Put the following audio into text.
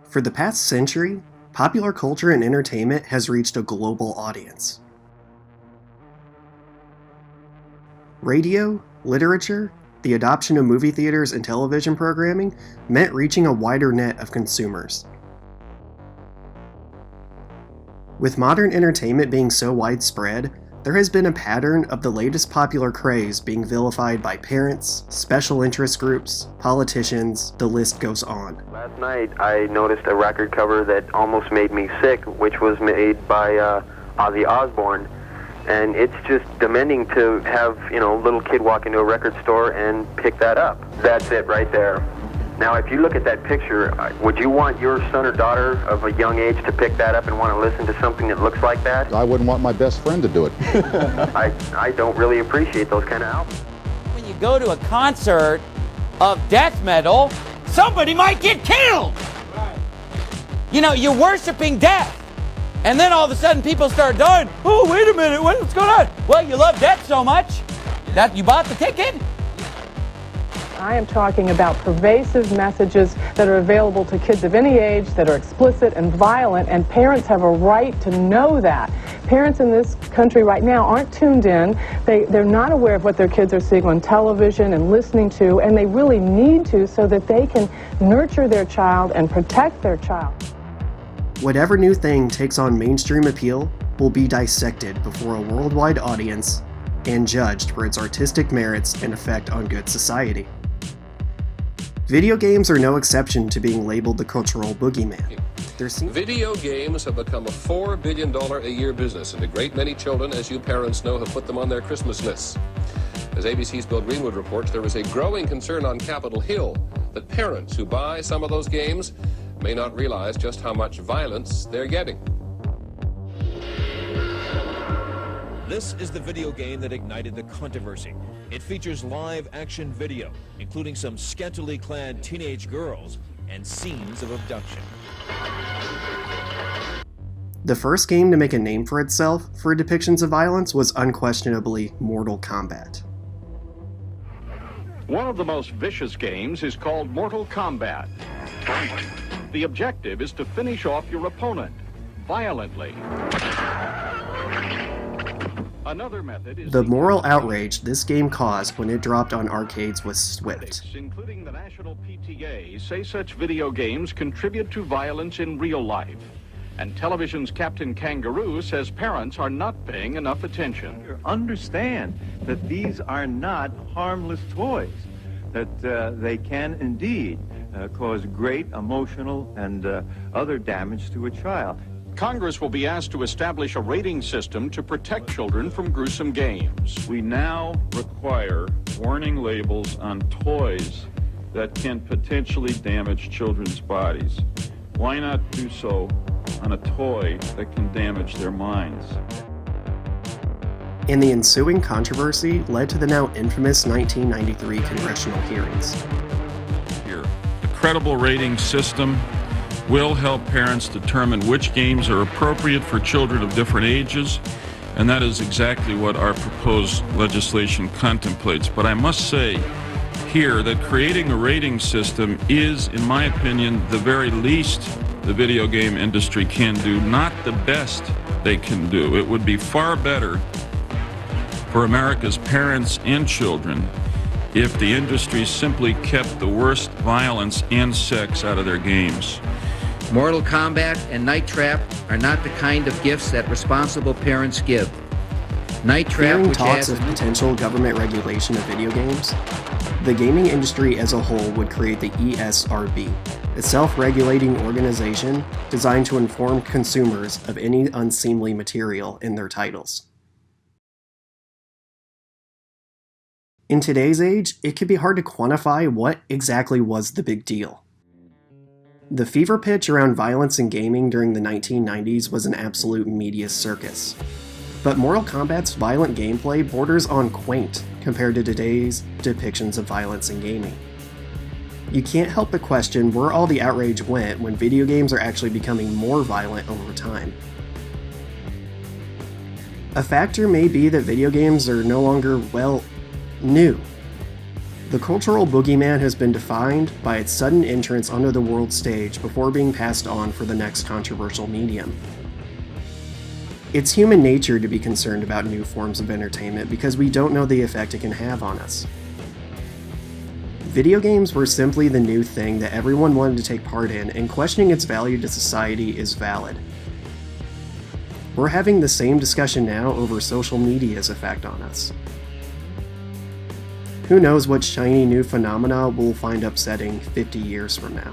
For the past century, popular culture and entertainment has reached a global audience. Radio, literature, the adoption of movie theaters and television programming meant reaching a wider net of consumers. With modern entertainment being so widespread, there has been a pattern of the latest popular craze being vilified by parents, special interest groups, politicians, the list goes on. Last night I noticed a record cover that almost made me sick, which was made by Ozzy Osbourne. And it's just dementing to have, a little kid walk into a record store and pick that up. That's it right there. Now, if you look at that picture, would you want your son or daughter of a young age to pick that up and want to listen to something that looks like that? I wouldn't want my best friend to do it. I don't really appreciate those kind of albums. When you go to a concert of death metal, somebody might get killed. Right. You're worshiping death. And then all of a sudden people start dying. Oh, wait a minute, what's going on? Well, you love death so much that you bought the ticket? I am talking about pervasive messages that are available to kids of any age that are explicit and violent, and parents have a right to know that. Parents in this country right now aren't tuned in. They're not aware of what their kids are seeing on television and listening to, and they really need to so that they can nurture their child and protect their child. Whatever new thing takes on mainstream appeal will be dissected before a worldwide audience and judged for its artistic merits and effect on good society. Video games are no exception to being labeled the cultural boogeyman. Video games have become a $4 billion a year business, and a great many children, as you parents know, have put them on their Christmas lists. As ABC's Bill Greenwood reports, there is a growing concern on Capitol Hill that parents who buy some of those games may not realize just how much violence they're getting. This is the video game that ignited the controversy. It features live action video, including some scantily clad teenage girls and scenes of abduction. The first game to make a name for itself for depictions of violence was unquestionably Mortal Kombat. One of the most vicious games is called Mortal Kombat. The objective is to finish off your opponent violently. Another method is the moral outrage this game caused when it dropped on arcades was swift. Including the National PTA say such video games contribute to violence in real life. And television's Captain Kangaroo says parents are not paying enough attention. Understand that these are not harmless toys, that they can indeed cause great emotional and other damage to a child. Congress will be asked to establish a rating system to protect children from gruesome games. We now require warning labels on toys that can potentially damage children's bodies. Why not do so on a toy that can damage their minds? And the ensuing controversy led to the now infamous 1993 congressional hearings. Here, a credible rating system will help parents determine which games are appropriate for children of different ages, and that is exactly what our proposed legislation contemplates. But I must say here that creating a rating system is, in my opinion, the very least the video game industry can do, not the best they can do. It would be far better for America's parents and children if the industry simply kept the worst violence and sex out of their games. Mortal Kombat and Night Trap are not the kind of gifts that responsible parents give. Night Trap, Hearing which talks has of potential government regulation of video games, the gaming industry as a whole would create the ESRB, a self-regulating organization designed to inform consumers of any unseemly material in their titles. In today's age, it can be hard to quantify what exactly was the big deal. The fever pitch around violence in gaming during the 1990s was an absolute media circus. But Mortal Kombat's violent gameplay borders on quaint compared to today's depictions of violence in gaming. You can't help but question where all the outrage went when video games are actually becoming more violent over time. A factor may be that video games are no longer, new. The cultural boogeyman has been defined by its sudden entrance onto the world stage before being passed on for the next controversial medium. It's human nature to be concerned about new forms of entertainment because we don't know the effect it can have on us. Video games were simply the new thing that everyone wanted to take part in, and questioning its value to society is valid. We're having the same discussion now over social media's effect on us. Who knows what shiny new phenomena we'll find upsetting 50 years from now.